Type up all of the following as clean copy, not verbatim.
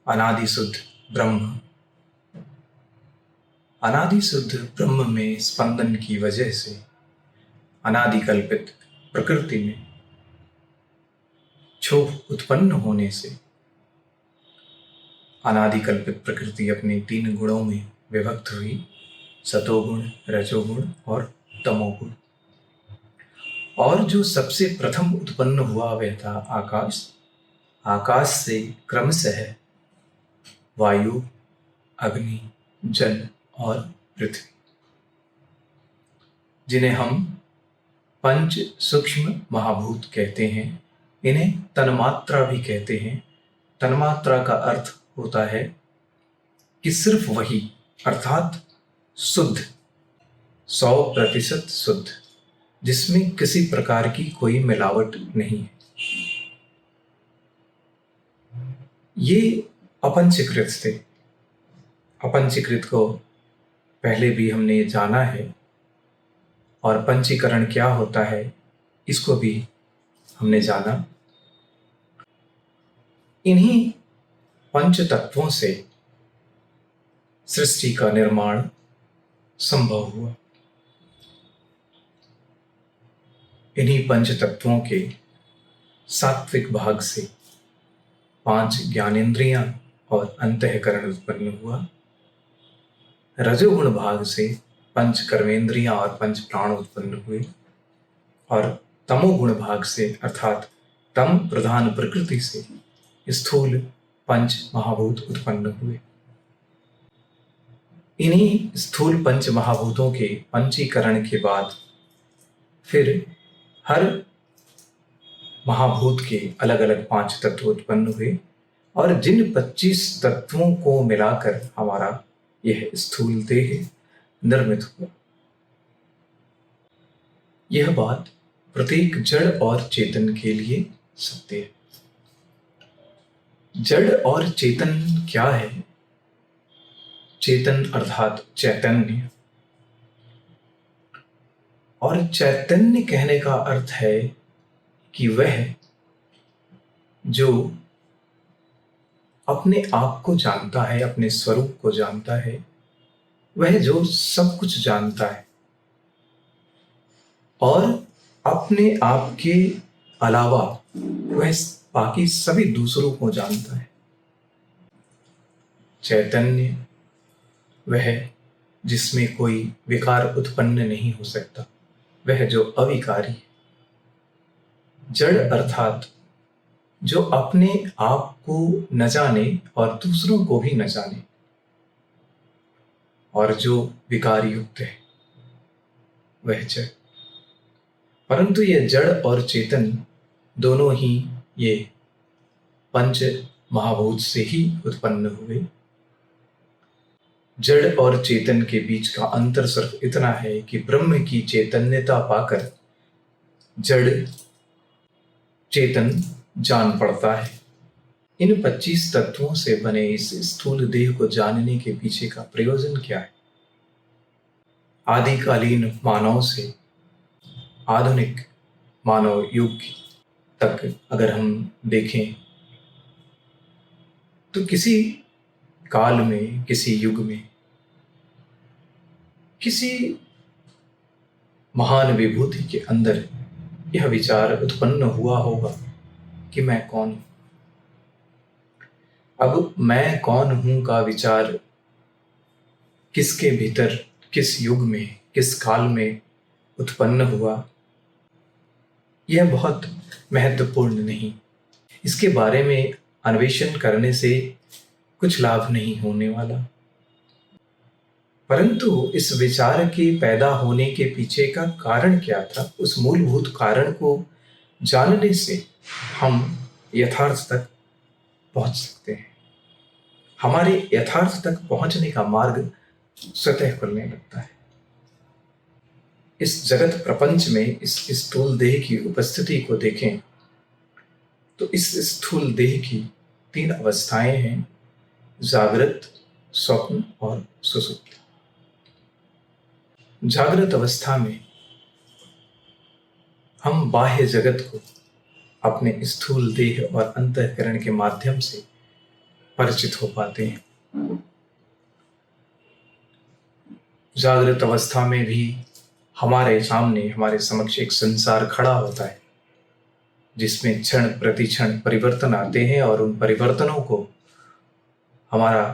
अनादि शुद्ध ब्रह्म। अनादि शुद्ध ब्रह्म में स्पंदन की वजह से अनादि कल्पित प्रकृति में क्षोभ उत्पन्न होने से अनादि कल्पित प्रकृति अपने 3 गुणों में विभक्त हुई, सतोगुण, रजोगुण और तमोगुण। और जो सबसे प्रथम उत्पन्न हुआ वह था आकाश। आकाश से क्रमशः वायु, अग्नि, जल और पृथ्वी, जिन्हें हम पंच सूक्ष्म महाभूत कहते हैं, इन्हें तन्मात्रा भी कहते हैं। तन्मात्रा का अर्थ होता है कि सिर्फ वही, अर्थात शुद्ध, 100% शुद्ध, जिसमें किसी प्रकार की कोई मिलावट नहीं है। ये अपंचीकृत थे। अपंचीकृत को पहले भी हमने जाना है, और पंचीकरण क्या होता है इसको भी हमने जाना। इन्हीं पंच तत्वों से सृष्टि का निर्माण संभव हुआ। इन्हीं पंच तत्वों के सात्विक भाग से 5 ज्ञानेंद्रियां और अंतःकरण उत्पन्न हुआ। रजोगुण भाग से 5 कर्मेंद्रियां और 5 प्राण उत्पन्न हुए। और तमोगुण भाग से अर्थात तम प्रधान प्रकृति से स्थूल 5 महाभूत उत्पन्न हुए। इन्हीं स्थूल 5 महाभूतों के पंचीकरण के बाद फिर हर महाभूत के अलग अलग 5 तत्व उत्पन्न हुए, और जिन 25 तत्वों को मिलाकर हमारा यह स्थूल देह निर्मित हुआ। यह बात प्रत्येक जड़ और चेतन के लिए सत्य है। जड़ और चेतन क्या है? चेतन अर्थात चैतन्य, और चैतन्य कहने का अर्थ है कि वह जो अपने आप को जानता है, अपने स्वरूप को जानता है, वह जो सब कुछ जानता है और अपने आप के अलावा वह बाकी सभी दूसरों को जानता है। चैतन्य वह जिसमें कोई विकार उत्पन्न नहीं हो सकता, वह जो अविकारी है। जड़ अर्थात जो अपने आप को न जाने और दूसरों को भी न जाने, और जो विकार युक्त है वह जड़। परंतु यह जड़ और चेतन दोनों ही ये पंच महाभूत से ही उत्पन्न हुए। जड़ और चेतन के बीच का अंतर सिर्फ इतना है कि ब्रह्म की चैतन्यता पाकर जड़ चेतन जान पड़ता है। इन 25 तत्वों से बने इस स्थूल देह को जानने के पीछे का प्रयोजन क्या है? आदिकालीन मानव से आधुनिक मानव युग तक अगर हम देखें तो किसी काल में, किसी युग में, किसी महान विभूति के अंदर यह विचार उत्पन्न हुआ होगा कि मैं कौन हूं। अब मैं कौन हूं का विचार किसके भीतर, किस युग में, किस काल में उत्पन्न हुआ, यह बहुत महत्वपूर्ण नहीं। इसके बारे में अन्वेषण करने से कुछ लाभ नहीं होने वाला। परंतु इस विचार के पैदा होने के पीछे का कारण क्या था, उस मूलभूत कारण को जानने से हम यथार्थ तक पहुंच सकते हैं। हमारे यथार्थ तक पहुंचने का मार्ग स्वतः खुलने लगता है। इस जगत प्रपंच में इस स्थूल देह की उपस्थिति को देखें तो इस स्थूल देह की 3 अवस्थाएं हैं: जागृत, स्वप्न और सुषुप्ति। जागृत अवस्था में हम बाह्य जगत को अपने स्थूल देह और अंतःकरण के माध्यम से परिचित हो पाते हैं। जागृत अवस्था में भी हमारे सामने, हमारे समक्ष एक संसार खड़ा होता है जिसमें क्षण प्रतिक्षण परिवर्तन आते हैं और उन परिवर्तनों को हमारा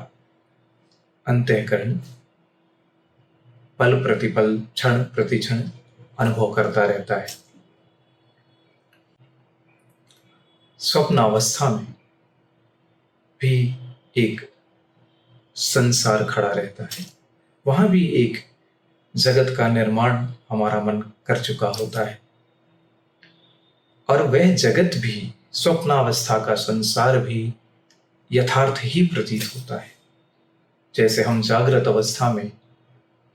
अंतःकरण पल प्रतिपल, क्षण प्रतिक्षण अनुभव करता रहता है। स्वप्न अवस्था में भी एक संसार खड़ा रहता है। वहां भी एक जगत का निर्माण हमारा मन कर चुका होता है और वह जगत भी, स्वप्नावस्था का संसार भी यथार्थ ही प्रतीत होता है। जैसे हम जागृत अवस्था में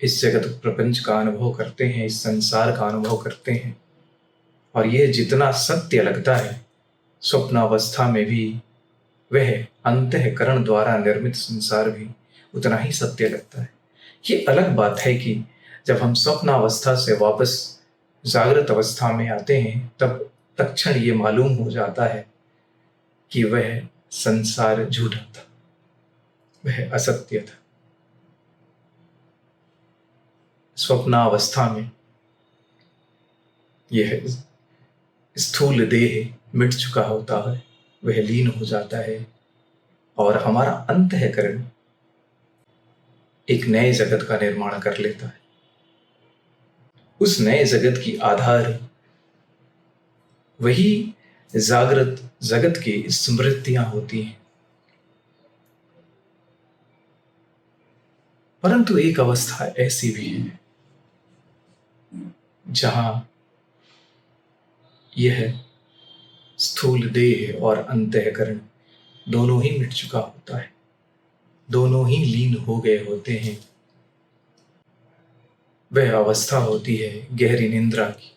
इस जगत प्रपंच का अनुभव करते हैं, इस संसार का अनुभव करते हैं, और यह जितना सत्य लगता है, स्वप्नावस्था में भी वह अंतःकरण द्वारा निर्मित संसार भी उतना ही सत्य लगता है। ये अलग बात है कि जब हम स्वप्नावस्था से वापस जागृत अवस्था में आते हैं, तब तत्क्षण ये मालूम हो जाता है कि वह संसार झूठा था, वह असत्य था। स्वप्नावस्था में यह स्थूल देह मिट चुका होता है, वह लीन हो जाता है और हमारा अंतःकरण एक नए जगत का निर्माण कर लेता है। उस नए जगत की आधार वही जागृत जगत की स्मृतियां होती हैं। परंतु एक अवस्था ऐसी भी है जहां यह स्थूल देह और अंतःकरण दोनों ही मिट चुका होता है, दोनों ही लीन हो गए होते हैं। वह अवस्था होती है गहरी निद्रा की।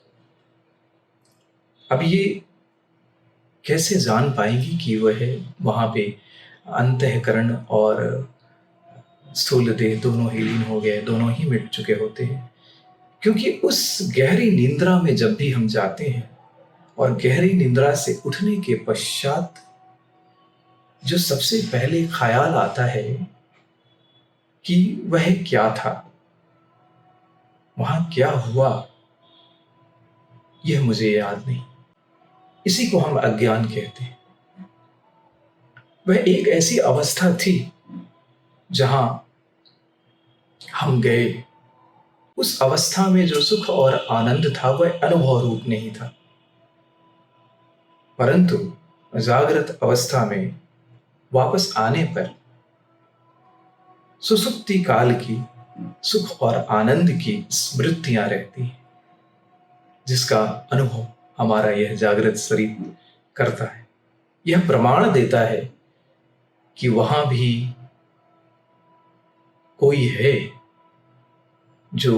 अब ये कैसे जान पाएंगे कि वह वहां पे अंतःकरण और स्थूल देह दोनों ही लीन हो गए, दोनों ही मिट चुके होते हैं? क्योंकि उस गहरी निद्रा में जब भी हम जाते हैं और गहरी निद्रा से उठने के पश्चात जो सबसे पहले ख्याल आता है कि वह क्या था, वहां क्या हुआ, यह मुझे याद नहीं। इसी को हम अज्ञान कहते हैं। वह एक ऐसी अवस्था थी जहां हम गए। उस अवस्था में जो सुख और आनंद था वह अनुभव रूप नहीं था, परंतु जागृत अवस्था में वापस आने पर सुसुप्ति काल की सुख और आनंद की स्मृतियां रहती हैं, जिसका अनुभव हमारा यह जागृत शरीर करता है। यह प्रमाण देता है कि वहां भी कोई है जो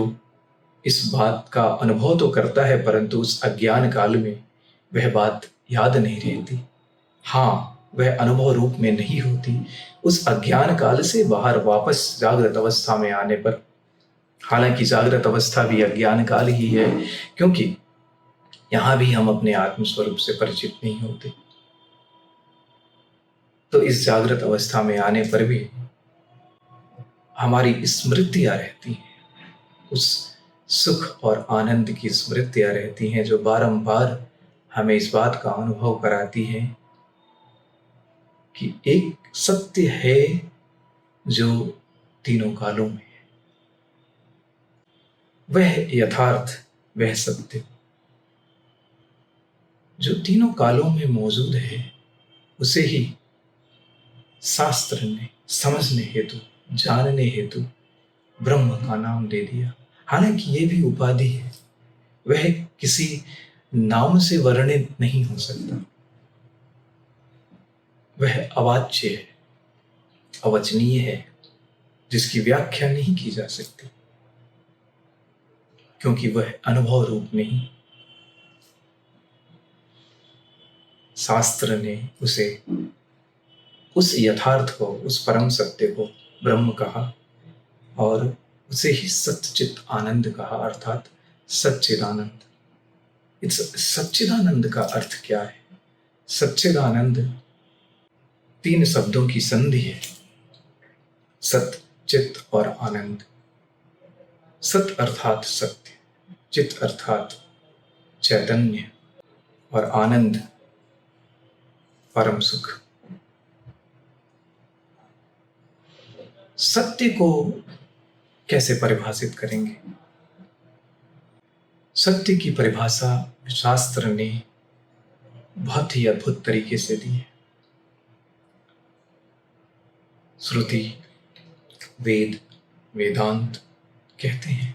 इस बात का अनुभव तो करता है, परंतु उस अज्ञान काल में वह बात याद नहीं रहती। हाँ, वह अनुभव रूप में नहीं होती। उस अज्ञान काल से बाहर वापस जागृत अवस्था में आने पर, हालांकि जागृत अवस्था भी अज्ञान काल ही है, क्योंकि यहां भी हम अपने आत्म स्वरूप से परिचित नहीं होते। तो इस जागृत अवस्था में आने पर भी हमारी स्मृतियां रहती हैं, उस सुख और आनंद की स्मृतियां रहती हैं जो बारंबार हमें इस बात का अनुभव कराती हैं कि एक सत्य है जो तीनों कालों में है। वह यथार्थ, वह सत्य जो तीनों कालों में मौजूद है, उसे ही शास्त्र ने समझने हेतु, जानने हेतु ब्रह्म का नाम दे दिया। हालांकि ये भी उपाधि है, वह किसी नाम से वर्णित नहीं हो सकता। वह अवाच्य है, अवचनीय है, जिसकी व्याख्या नहीं की जा सकती, क्योंकि वह अनुभव रूप नहीं। शास्त्र ने उसे, उस यथार्थ को, उस परम सत्य को ब्रह्म कहा और उसे ही सच्चित आनंद कहा, अर्थात सच्चिदानंद। इस सच्चिदानंद का अर्थ क्या है? सच्चिदानंद तीन शब्दों की संधि है, सत, चित और आनंद। सत अर्थात सत्य, चित अर्थात चैतन्य और आनंद परम सुख। सत्य को कैसे परिभाषित करेंगे? सत्य की परिभाषा शास्त्र ने बहुत ही अद्भुत तरीके से दी है। श्रुति, वेद, वेदांत कहते हैं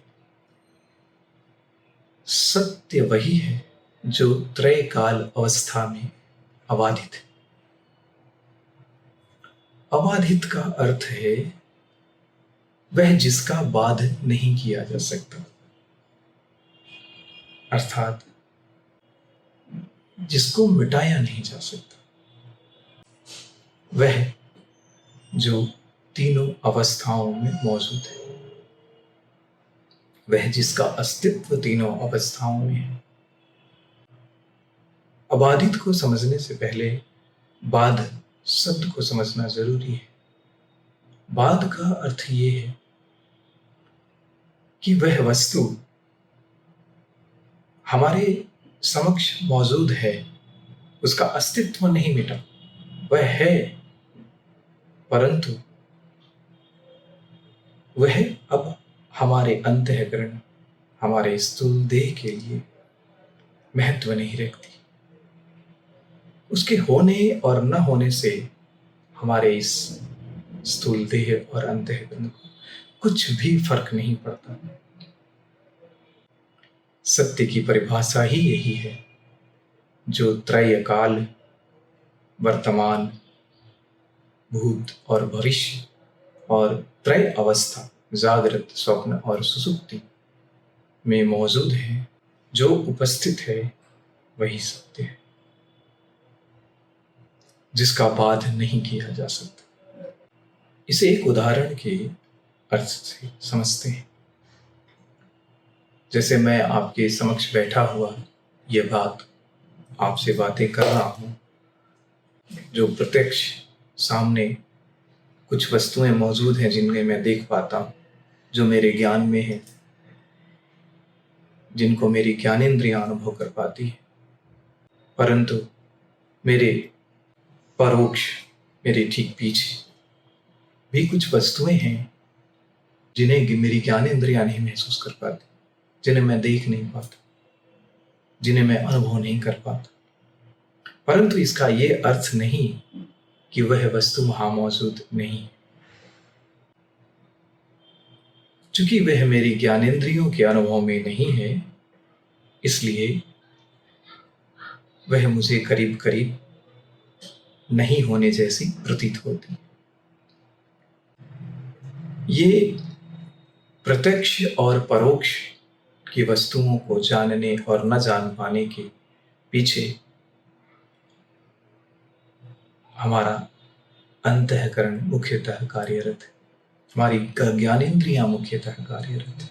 सत्य वही है जो त्रय काल अवस्था में अबाधित है। अबाधित का अर्थ है वह जिसका बाध नहीं किया जा सकता, अर्थात जिसको मिटाया नहीं जा सकता, वह जो तीनों अवस्थाओं में मौजूद है, वह जिसका अस्तित्व तीनों अवस्थाओं में है। अबाधित को समझने से पहले बाध शब्द को समझना जरूरी है। बाध का अर्थ ये है कि वह वस्तु हमारे समक्ष मौजूद है, उसका अस्तित्व नहीं मिटा, वह है, परंतु वह अब हमारे अंतःकरण, हमारे स्थूल देह के लिए महत्व नहीं रखती। उसके होने और न होने से हमारे इस स्थूल देह और अंतःकरण को कुछ भी फर्क नहीं पड़ता। सत्य की परिभाषा ही यही है जो त्रय काल, वर्तमान, भूत और भविष्य और त्रय अवस्था, जागृत, स्वप्न और सुषुप्ति में मौजूद है, जो उपस्थित है वही सत्य है, जिसका बाध नहीं किया जा सकता। इसे एक उदाहरण के अर्थ से समझते हैं। जैसे मैं आपके समक्ष बैठा हुआ यह आपसे बातें कर रहा हूं, जो प्रत्यक्ष सामने कुछ वस्तुएं मौजूद हैं जिनमें मैं देख पाता हूं, जो मेरे ज्ञान में है, जिनको मेरी ज्ञानेंद्रियां अनुभव कर पाती है। परंतु मेरे परोक्ष, मेरे ठीक पीछे भी कुछ वस्तुएं हैं जिन्हें मेरी ज्ञानेंद्रियां नहीं महसूस कर पाती, जिन्हें मैं देख नहीं पाता, जिन्हें मैं अनुभव नहीं कर पाता। परंतु इसका यह अर्थ नहीं कि वह वस्तु वहां मौजूद नहीं। चूंकि वह मेरी ज्ञानेंद्रियों के अनुभव में नहीं है, इसलिए वह मुझे करीब करीब नहीं होने जैसी प्रतीत होती। ये प्रत्यक्ष और परोक्ष की वस्तुओं को जानने और न जान पाने के पीछे हमारा अंतःकरण मुख्यतः कार्यरत है, हमारी ज्ञानेंद्रियां मुख्यतः कार्यरत है।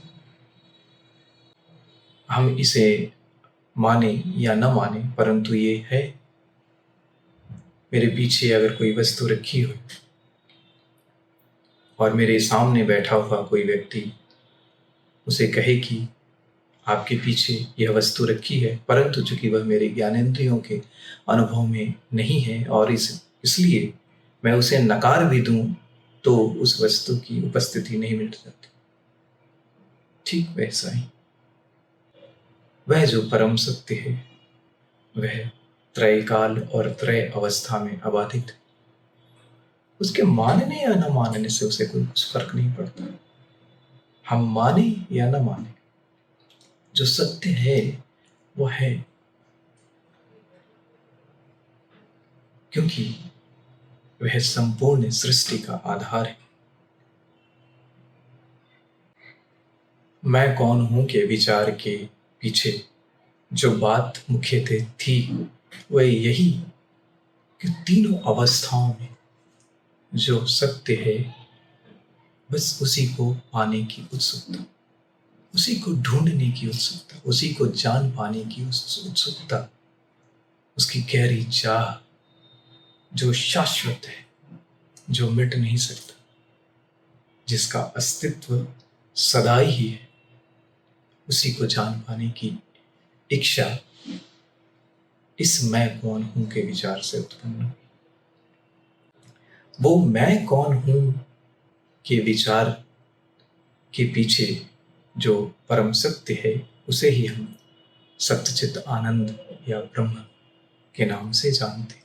हम इसे माने या न माने, परंतु ये है। मेरे पीछे अगर कोई वस्तु रखी हो और मेरे सामने बैठा हुआ कोई व्यक्ति उसे कहे कि आपके पीछे यह वस्तु रखी है, परंतु चूंकि वह मेरे ज्ञानेंद्रियों के अनुभव में नहीं है और इसलिए मैं उसे नकार भी दूं तो उस वस्तु की उपस्थिति नहीं मिट जाती। ठीक वैसा ही वह जो परम सत्य है वह त्रय काल और त्रय अवस्था में अबाधित है। उसके मानने या न मानने से उसे कोई कुछ फर्क नहीं पड़ता। हम माने या न माने, जो सत्य है वो है, क्योंकि वह संपूर्ण सृष्टि का आधार है। मैं कौन हूं के विचार के पीछे जो बात मुख्यतः थी वह यही कि तीनों अवस्थाओं में जो सत्य है बस उसी को पाने की उत्सुकता, उसी को ढूंढने की उत्सुकता, उसी को जान पाने की उत्सुकता, उसकी गहरी चाह जो शाश्वत है, जो मिट नहीं सकता, जिसका अस्तित्व सदा ही है, उसी को जान पाने की इच्छा इस मैं कौन हूं के विचार से उत्पन्न हुई। वो मैं कौन हूं के विचार के पीछे जो परम सत्य है, उसे ही हम सत्यचित आनंद या ब्रह्म के नाम से जानते।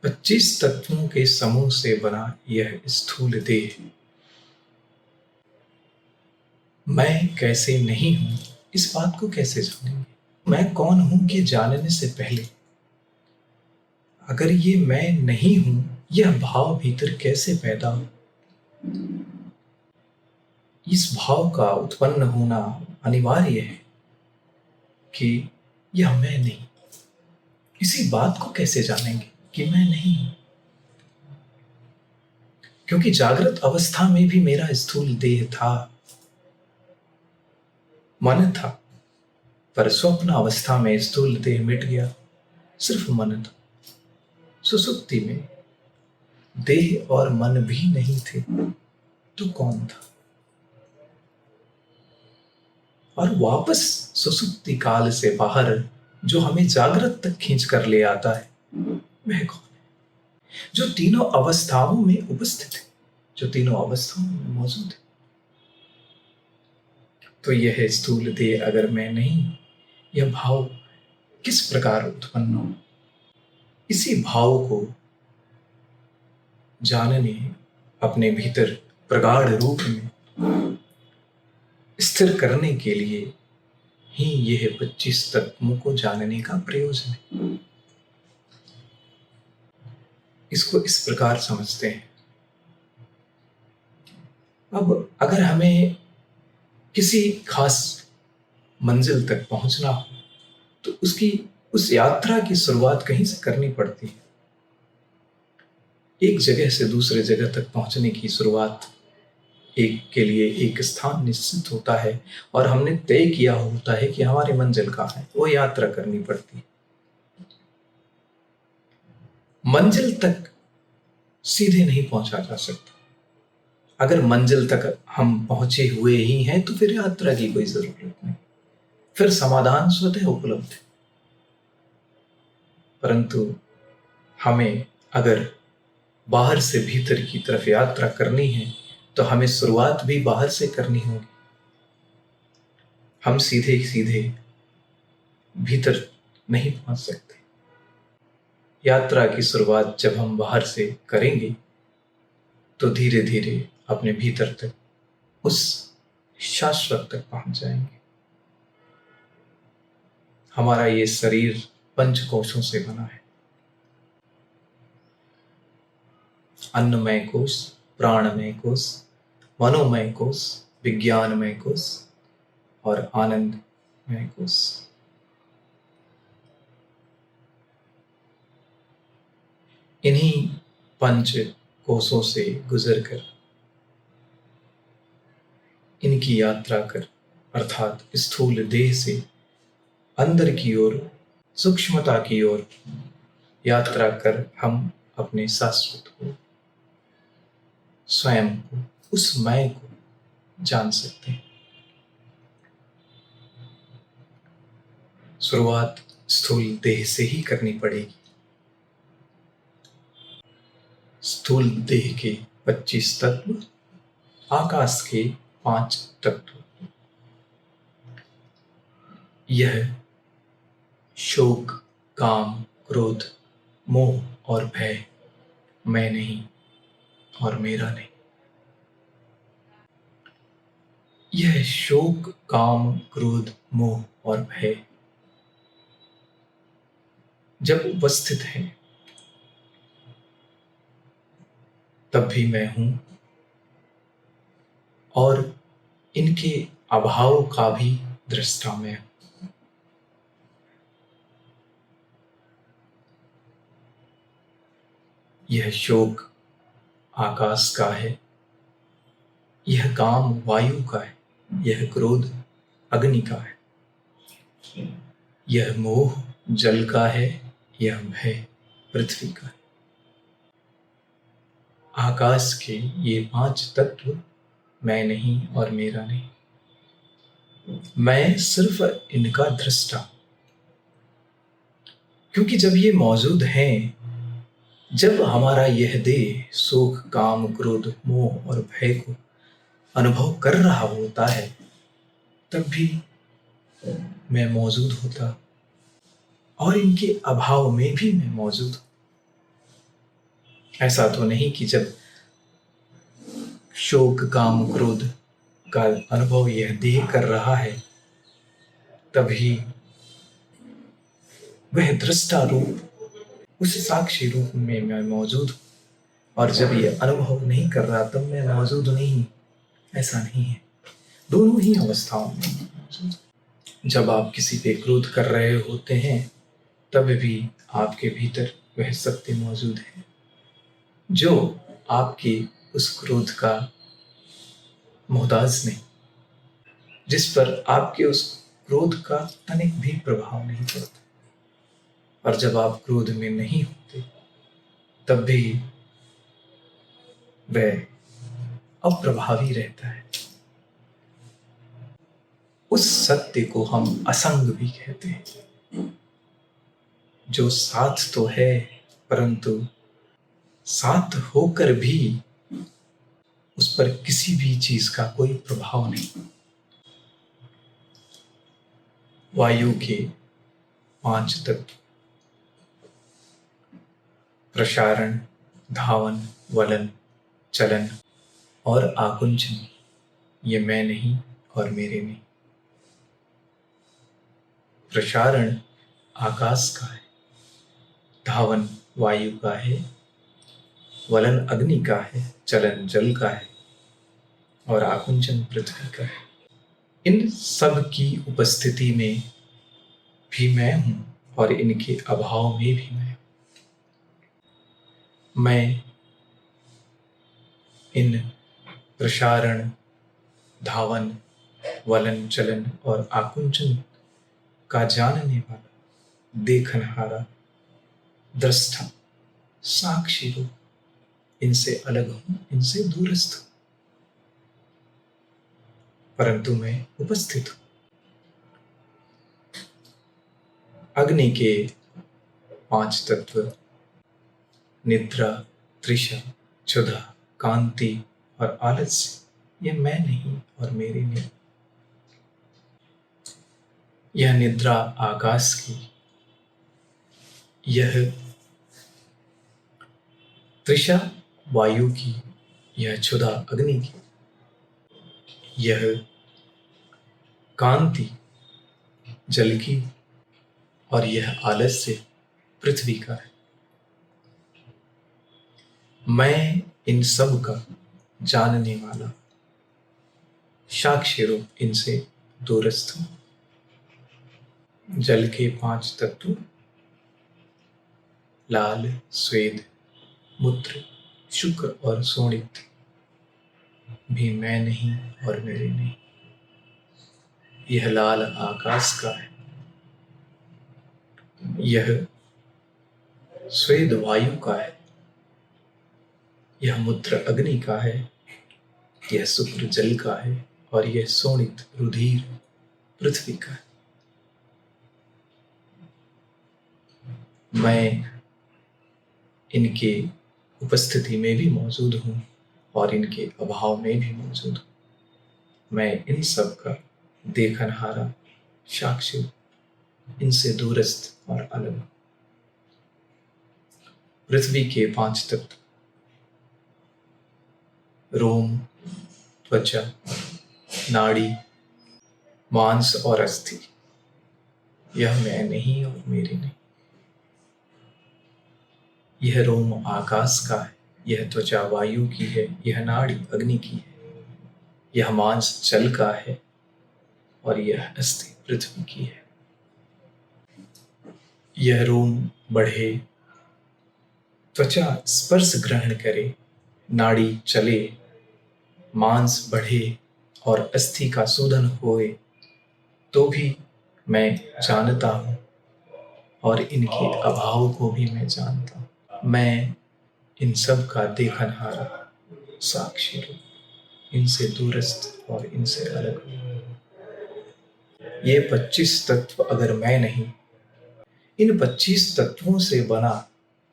25 तत्वों के समूह से बना यह स्थूल देह मैं कैसे नहीं हूं, इस बात को कैसे जानेंगे? मैं कौन हूं के जानने से पहले अगर ये मैं नहीं हूं, यह भाव भीतर कैसे पैदा हो? इस भाव का उत्पन्न होना अनिवार्य है कि यह मैं नहीं। इसी बात को कैसे जानेंगे कि मैं नहीं हूं? क्योंकि जागृत अवस्था में भी मेरा स्थूल देह था, मन था, पर स्वप्न अवस्था में स्थूल देह मिट गया, सिर्फ मन था। सुसुप्ति में देह और मन भी नहीं थे, तो कौन था? और वापस सुसुप्ति काल से बाहर जो हमें जागृत तक खींच कर ले आता है, वह कौन है? जो तीनों अवस्थाओं में उपस्थित है, जो तीनों अवस्थाओं में मौजूद है। तो यह स्थूल देह अगर मैं नहीं, यह भाव किस प्रकार उत्पन्न हो? इसी भाव को जानने, अपने भीतर प्रगाढ़ रूप में स्थिर करने के लिए ही यह 25 तत्वों को जानने का प्रयोजन है। इसको इस प्रकार समझते हैं। अब अगर हमें किसी खास मंजिल तक पहुंचना हो, तो उस यात्रा की शुरुआत कहीं से करनी पड़ती है। एक जगह से दूसरे जगह तक पहुंचने की शुरुआत एक के लिए एक स्थान निश्चित होता है और हमने तय किया होता है कि हमारी मंजिल कहाँ है, वो यात्रा करनी पड़ती है। मंजिल तक सीधे नहीं पहुंचा जा सकता। अगर मंजिल तक हम पहुंचे हुए ही हैं तो फिर यात्रा की कोई जरूरत नहीं, फिर समाधान स्वतः उपलब्ध है। परंतु हमें अगर बाहर से भीतर की तरफ यात्रा करनी है तो हमें शुरुआत भी बाहर से करनी होगी। हम सीधे सीधे भीतर नहीं पहुंच सकते। यात्रा की शुरुआत जब हम बाहर से करेंगे तो धीरे धीरे अपने भीतर तक, उस शाश्वत तक पहुंच जाएंगे। हमारा ये शरीर पंच कोशों से बना है। अन्नमय कोश, प्राणमय कोश, मनोमय कोश, विज्ञानमय कोश और आनंदमय कोश। इन्हीं पंच कोशों से गुजरकर, इनकी यात्रा कर, अर्थात स्थूल देह से अंदर की ओर, सूक्ष्मता की ओर यात्रा कर हम अपने शाश्वत को, स्वयं को, उस मैं को जान सकते हैं। शुरुआत स्थूल देह से ही करनी पड़ेगी। स्थूल देह के 25 तत्व, आकाश के 5 तत्व। यह शोक, काम, क्रोध, मोह और भय मैं नहीं और मेरा नहीं। यह शोक, काम, क्रोध, मोह और भय जब उपस्थित है तब भी मैं हूं, और इनके अभाव का भी दृष्टा मैं हूं। यह शोक आकाश का है, यह काम वायु का है, यह क्रोध अग्नि का है, यह मोह जल का है, यह भय पृथ्वी का है। आकाश के ये 5 तत्व मैं नहीं और मेरा नहीं, मैं सिर्फ इनका दृष्टा। क्योंकि जब ये मौजूद हैं, जब हमारा यह देह सुख, काम, क्रोध, मोह और भय को अनुभव कर रहा होता है, तब भी मैं मौजूद होता और इनके अभाव में भी मैं मौजूद हूं। ऐसा तो नहीं कि जब शोक, काम, क्रोध का अनुभव यह देह कर रहा है, तभी वह दृष्टा रूप, उस साक्षी रूप में मैं मौजूद हूं, और जब यह अनुभव नहीं कर रहा तब मैं मौजूद नहीं। ऐसा नहीं है, दोनों ही अवस्थाओं में मौजूद। जब आप किसी पे क्रोध कर रहे होते हैं, तब भी आपके भीतर वह सत्य मौजूद है जो आपके उस क्रोध का मोहताज नहीं, जिस पर आपके उस क्रोध का तनिक भी प्रभाव नहीं पड़ता। और जब आप क्रोध में नहीं होते, तब भी वह अप्रभावी रहता है। उस सत्य को हम असंग भी कहते हैं, जो साथ तो है परंतु साथ होकर भी उस पर किसी भी चीज का कोई प्रभाव नहीं। वायु के 5 तत्व प्रसारण, धावन, वलन, चलन और आकुंचन, ये मैं नहीं और मेरे नहीं। प्रसारण आकाश का है, धावन वायु का है, वलन अग्नि का है, चलन जल का है और आकुंचन पृथ्वी का है। इन सब की उपस्थिति में भी मैं हूं और इनके अभाव में भी मैं हूं। मैं इन प्रसारण, धावन, वलन, चलन और आकुंचन का जानने वाला, देखनहारा, दृष्टा, साक्षी रूप, इनसे अलग हूं, इनसे दूरस्थ हूं, परंतु मैं उपस्थित हूं। अग्नि के 5 तत्व निद्रा, तृषा, क्षुधा, कांति और आलस्य, ये मैं नहीं और मेरे नहीं। यह निद्रा आकाश की, यह तृषा वायु की, यह क्षुधा अग्नि की, यह कांति जल की और यह आलस्य पृथ्वी का है। मैं इन सब का जानने वाला, साक्षी रूप, इनसे दूरस्थ हूं। जल के 5 तत्व लाल, स्वेद, मूत्र, शुक्र और शोणित भी मैं नहीं और मेरे नहीं। यह लाल आकाश का है, यह स्वेद वायु का है, यह मूत्र अग्नि का है, यह शुक्र जल का है और यह शोणित रुधिर पृथ्वी का है। मैं इनके उपस्थिति में भी मौजूद हूं और इनके अभाव में भी मौजूद हूं। मैं इन सब का देखनहारा, साक्षी, इनसे दूरस्थ और अलग। पृथ्वी के 5 तत्व रोम, त्वचा, नाड़ी, मांस और अस्थि, यह मैं नहीं और मेरे नहीं। यह रोम आकाश का है, यह त्वचा वायु की है, यह नाड़ी अग्नि की है, यह मांस जल का है और यह अस्थि पृथ्वी की है। यह रोम बढ़े, त्वचा स्पर्श ग्रहण करे, नाड़ी चले, मांस बढ़े और अस्थि का शोधन होए, तो भी मैं जानता हूं और इनके अभाव को भी मैं जानता हूं। मैं इन सब का देखनहारा साक्षी रूप, इनसे दूरस्थ और इनसे अलग हूँ। ये 25 तत्व अगर मैं नहीं, इन 25 तत्वों से बना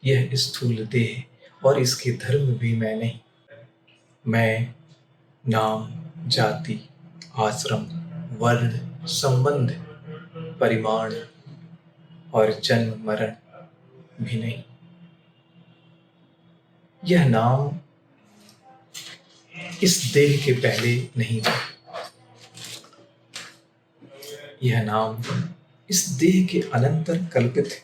यह स्थूल देह और इसके धर्म भी मैं नहीं। मैं नाम, जाति, आश्रम, वर्ण, संबंध, परिमाण और जन्म मरण भी नहीं। यह नाम इस देह के पहले नहीं था, यह नाम इस देह के अनंतर कल्पित है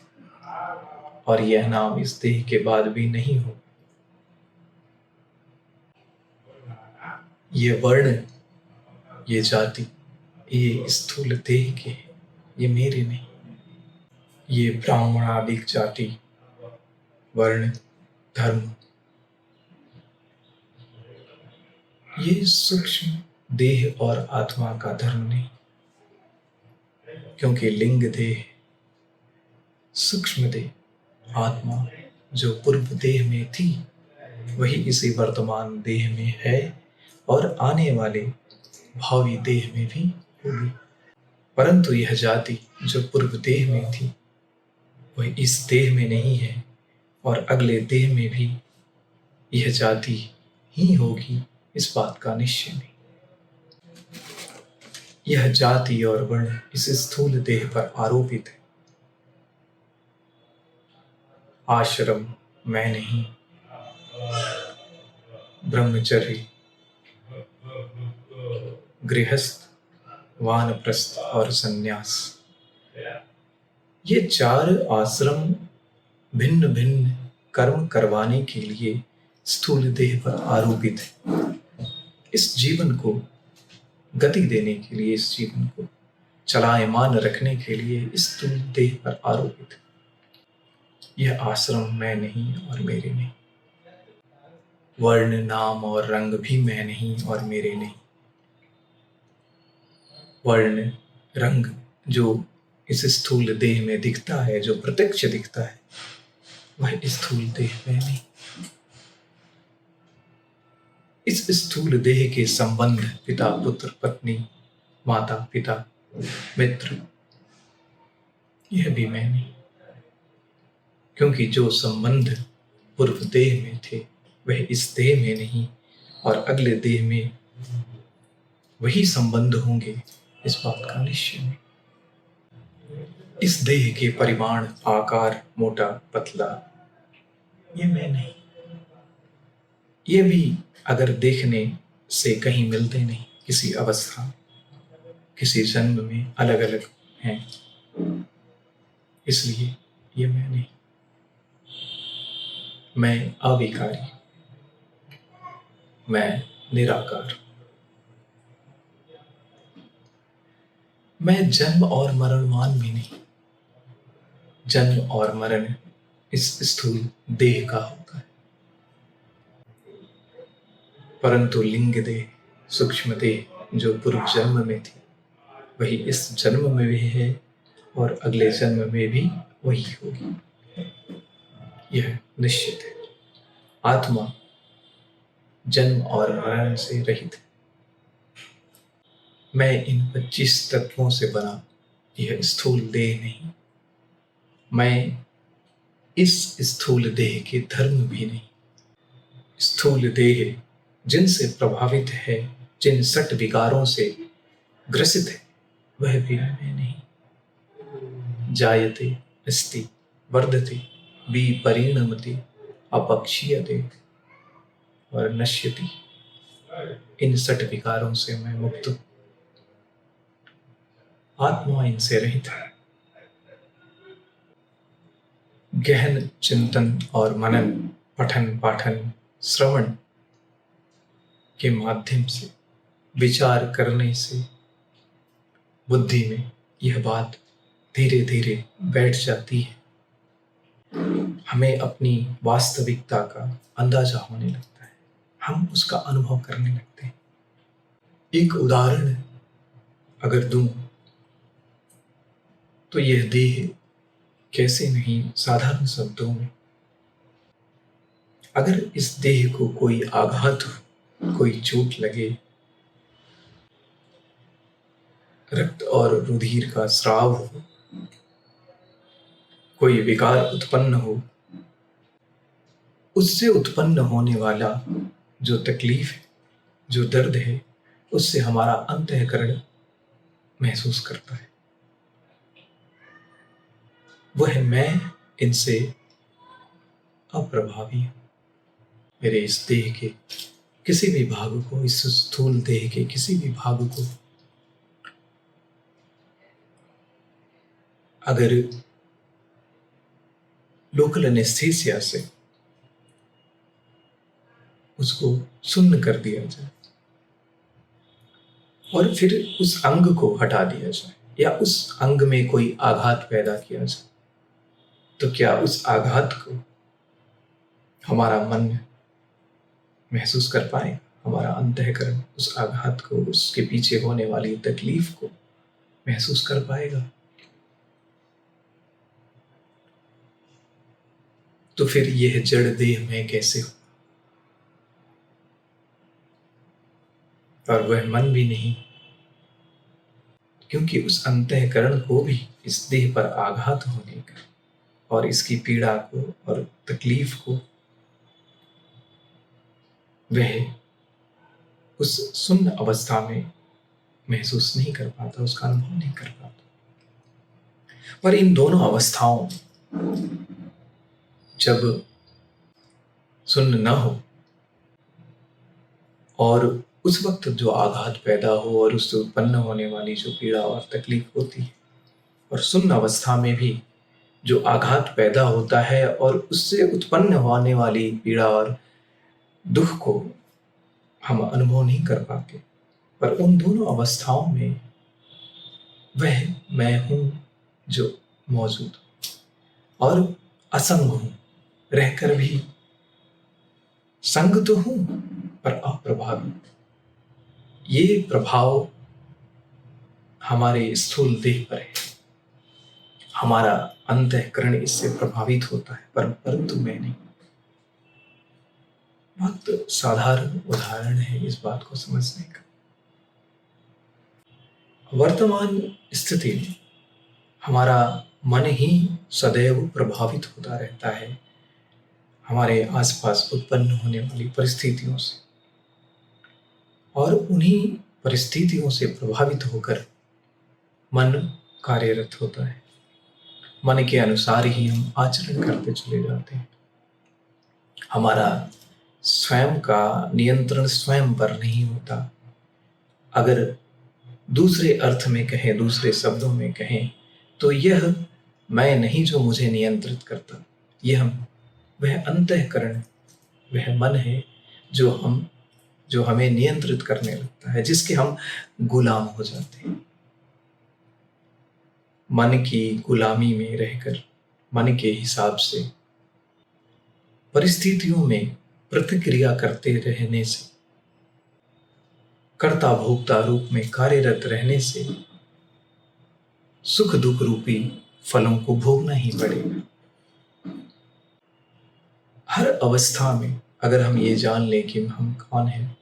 और यह नाम इस देह के बाद भी नहीं हो। ये वर्ण, ये जाति, ये स्थूल देह के, ये मेरे नहीं। ये ब्राह्मणादिक जाति, वर्ण, धर्म, ये सूक्ष्म देह और आत्मा का धर्म नहीं, क्योंकि लिंग देह, सूक्ष्म देह, आत्मा जो पूर्व देह में थी वही इसी वर्तमान देह में है और आने वाले भावी देह में भी होगी। परंतु यह जाति जो पूर्व देह में थी वह इस देह में नहीं है और अगले देह में भी यह जाति ही होगी, इस बात का निश्चय नहीं। यह जाति और वर्ण इस स्थूल देह पर आरोपित है। आश्रम मैं नहीं, ब्रह्मचर्य, गृहस्थ, वानप्रस्थ और संन्यास, ये 4 आश्रम भिन्न भिन्न कर्म करवाने के लिए स्थूल देह पर आरोपित है। इस जीवन को गति देने के लिए, इस जीवन को चलायमान रखने के लिए इस स्थूल देह पर आरोपित है। यह आश्रम मैं नहीं और मेरे नहीं, वर्ण, नाम और रंग भी मैं नहीं और मेरे नहीं। वर्ण, रंग जो इस स्थूल देह में दिखता है, जो प्रत्यक्ष दिखता है, वह स्थूल देह में नहीं। इस स्थूल देह के संबंध पिता, पुत्र, पत्नी, माता, पिता, मित्र, यह भी मैं नहीं, क्योंकि जो संबंध पूर्व देह में थे वह इस देह में नहीं और अगले देह में वही संबंध होंगे, इस बात का निश्चय नहीं। इस देह के परिमाण, आकार, मोटा, पतला, ये मैं नहीं। ये भी अगर देखने से कहीं मिलते नहीं, किसी अवस्था, किसी जन्म में अलग अलग हैं, इसलिए ये मैं नहीं। मैं अविकारी, मैं निराकार, मैं जन्म और मरणवान भी नहीं। जन्म और मरण इस स्थूल देह का होता है, परंतु लिंग देह, सूक्ष्म देह जो पूर्व जन्म में थी वही इस जन्म में भी है और अगले जन्म में भी वही होगी, यह निश्चित है। आत्मा जन्म और मरण से रहित है। मैं इन 25 तत्वों से बना यह स्थूल देह नहीं, मैं इस स्थूल देह के धर्म भी नहीं। स्थूल देह जिनसे प्रभावित है, जिन 6 विकारों से ग्रसित है, वह भी मैं नहीं। जायते, अस्ति, वर्धते, विपरिणमते, अपक्षीयते और नश्यति, इन 6 विकारों से मैं मुक्त हूँ। आत्मा इनसे रहित है। गहन चिंतन और मनन, पठन पाठन, श्रवण के माध्यम से, विचार करने से बुद्धि में यह बात धीरे धीरे बैठ जाती है। हमें अपनी वास्तविकता का अंदाजा होने लगता है, हम उसका अनुभव करने लगते हैं। एक उदाहरण अगर दूं तो यह देह कैसे नहीं, साधारण शब्दों में अगर इस देह को कोई आघात हो, कोई चोट लगे, रक्त और रुधिर का स्राव हो, कोई विकार उत्पन्न हो, उससे उत्पन्न होने वाला जो तकलीफ है, जो दर्द है, उससे हमारा अंतःकरण महसूस करता है। वह मैं इनसे अप्रभावी हूं। मेरे इस देह के किसी भी भाग को, इस स्थूल देह के किसी भी भाग को अगर लोकल एनेस्थीसिया से उसको सुन्न कर दिया जाए और फिर उस अंग को हटा दिया जाए या उस अंग में कोई आघात पैदा किया जाए, तो क्या उस आघात को हमारा मन महसूस कर पाए? हमारा अंतःकरण उस आघात को, उसके पीछे होने वाली तकलीफ को महसूस कर पाएगा? तो फिर यह जड़ देह में कैसे हो? और वह मन भी नहीं, क्योंकि उस अंतःकरण को भी इस देह पर आघात होने का और इसकी पीड़ा को और तकलीफ को वह उस सुन्न अवस्था में महसूस नहीं कर पाता, उसका अनुभव नहीं कर पाता। पर इन दोनों अवस्थाओं, जब सुन्न न हो और उस वक्त जो आघात पैदा हो और उससे उत्पन्न होने वाली जो पीड़ा और तकलीफ होती है, और सुन्न अवस्था में भी जो आघात पैदा होता है और उससे उत्पन्न होने वाली पीड़ा और दुख को हम अनुभव नहीं कर पाते। पर उन दोनों अवस्थाओं में वह मैं हूं जो मौजूद और असंग हूं, रहकर भी संग तो हूं पर अप्रभावी। ये प्रभाव हमारे स्थूल देह पर है, हमारा अंतःकरण इससे प्रभावित होता है, परंतु मैं नहीं। बहुत साधारण उदाहरण है इस बात को समझने का। वर्तमान स्थिति में हमारा मन ही सदैव प्रभावित होता रहता है हमारे आसपास उत्पन्न होने वाली परिस्थितियों से, और उन्हीं परिस्थितियों से प्रभावित होकर मन कार्यरत होता है। मन के अनुसार ही हम आचरण करते चले जाते हैं। हमारा स्वयं का नियंत्रण स्वयं पर नहीं होता। अगर दूसरे अर्थ में कहें, दूसरे शब्दों में कहें, तो यह मैं नहीं जो मुझे नियंत्रित करता, यह वह अंतःकरण, वह मन है जो हमें नियंत्रित करने लगता है, जिसके हम गुलाम हो जाते हैं। मन की गुलामी में रहकर, मन के हिसाब से परिस्थितियों में प्रतिक्रिया करते रहने से, कर्ता भोक्ता रूप में कार्यरत रहने से सुख दुख रूपी फलों को भोगना ही पड़ेगा। हर अवस्था में अगर हम ये जान लें कि हम कौन हैं,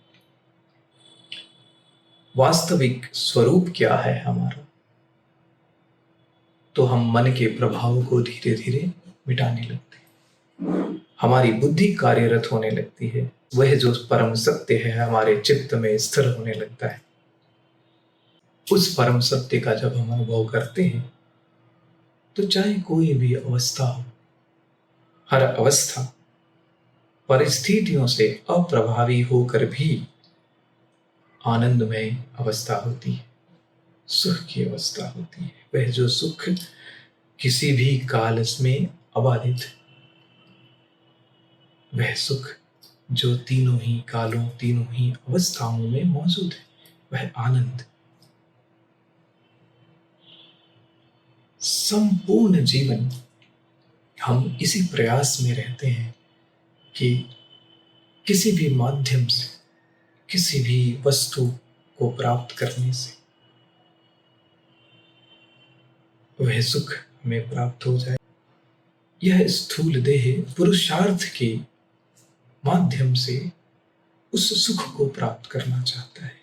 वास्तविक स्वरूप क्या है हमारा, तो हम मन के प्रभाव को धीरे धीरे मिटाने लगते हैं। हमारी बुद्धि कार्यरत होने लगती है, वह जो परम सत्य है हमारे चित्त में स्थिर होने लगता है। उस परम सत्य का जब हम अनुभव करते हैं, तो चाहे कोई भी अवस्था हो, हर अवस्था परिस्थितियों से अप्रभावी होकर भी आनंदमय अवस्था होती है, सुख की अवस्था होती है। वह जो सुख किसी भी काल में अबाधित है, वह सुख जो तीनों ही कालों, तीनों ही अवस्थाओं में मौजूद है, वह आनंद। संपूर्ण जीवन हम इसी प्रयास में रहते हैं कि किसी भी माध्यम से, किसी भी वस्तु को प्राप्त करने से वह सुख हमें प्राप्त हो जाए। यह स्थूल देह पुरुषार्थ की माध्यम से उस सुख को प्राप्त करना चाहता है।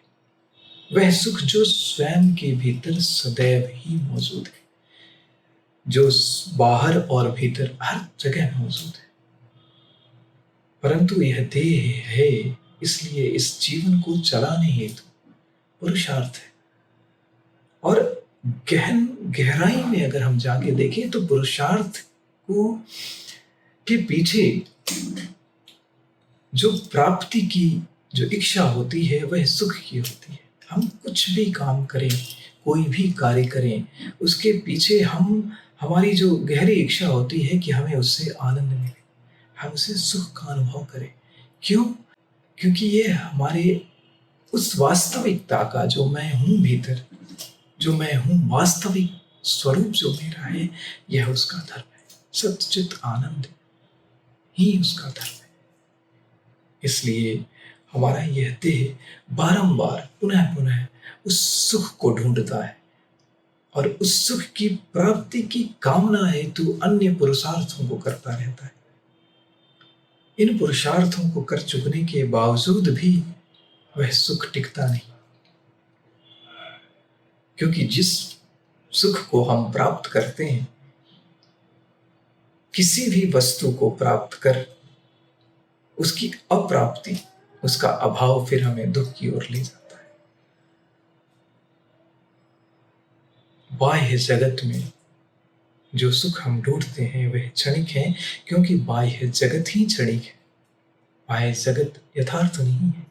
वह सुख जो स्वयं के भीतर सदैव ही मौजूद है, जो बाहर और भीतर हर जगह मौजूद है। परंतु यह देह है, इसलिए इस जीवन को चलाने हेतु पुरुषार्थ है। और गहराई में अगर हम जाके देखें तो पुरुषार्थ को के पीछे जो प्राप्ति की जो इच्छा होती है वह सुख की होती है। हम कुछ भी काम करें, कोई भी कार्य करें, उसके पीछे हमारी जो गहरी इच्छा होती है कि हमें उससे आनंद मिले, हम उससे सुख का अनुभव करें। क्यों? क्योंकि ये हमारे उस वास्तविकता का जो मैं हूँ भीतर, जो मैं हूँ वास्तविक स्वरूप जो मेरा है, यह उसका धर्म है। सच्चित आनंद ही उसका धर्म है। इसलिए हमारा यह देह बारंबार पुनः पुनः उस सुख को ढूंढता है और उस सुख की प्राप्ति की कामना हेतु अन्य पुरुषार्थों को करता रहता है। इन पुरुषार्थों को कर चुकने के बावजूद भी वह सुख टिकता नहीं, क्योंकि जिस सुख को हम प्राप्त करते हैं, किसी भी वस्तु को प्राप्त कर उसकी अप्राप्ति, उसका अभाव फिर हमें दुख की ओर ले जाता है। बाह्य जगत में जो सुख हम ढूंढते हैं वह क्षणिक है, क्योंकि बाह्य जगत ही क्षणिक है। बाह्य जगत यथार्थ नहीं है।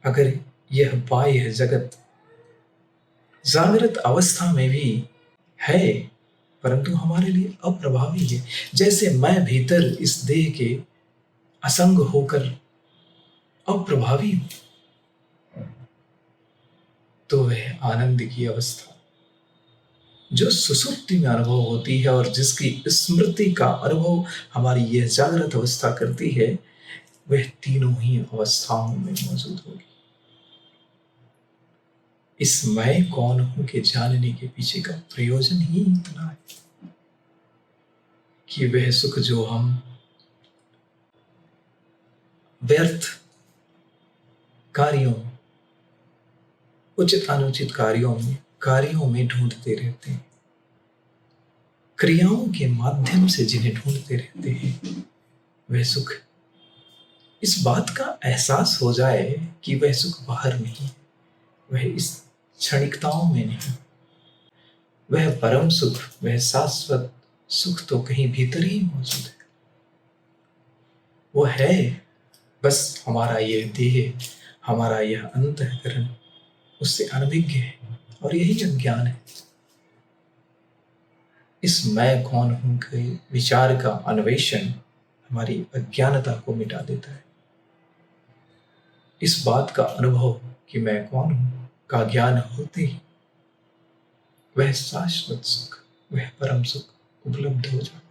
अगर यह बाह्य जगत जागृत अवस्था में भी है, परंतु हमारे लिए अप्रभावी है। जैसे मैं भीतर इस देह के असंग होकर अप्रभावी हूं, तो वह आनंद की अवस्था जो सुसुप्ति में अनुभव होती है और जिसकी स्मृति का अनुभव हमारी यह जागृत अवस्था करती है, वह तीनों ही अवस्थाओं में मौजूद होगी। इस मैं कौन हूं के जानने के पीछे का प्रयोजन ही इतना है कि वह सुख जो हम व्यर्थ कार्यों, उचित अनुचित कार्यों में ढूंढते रहते हैं, क्रियाओं के माध्यम से जिन्हें ढूंढते रहते हैं, वह सुख, इस बात का एहसास हो जाए कि वह सुख बाहर नहीं, वह इस क्षणिकताओं में नहीं, वह परम सुख, वह शाश्वत सुख तो कहीं भीतर ही मौजूद है। वो है, बस हमारा यह देह, हमारा यह अंतःकरण उससे अनभिज्ञ है और यही अज्ञान है। इस मैं कौन हूं के विचार का अन्वेषण हमारी अज्ञानता को मिटा देता है। इस बात का अनुभव कि मैं कौन हूं का ज्ञान होते ही वह शाश्वत सुख, वह परम सुख उपलब्ध हो जाता है।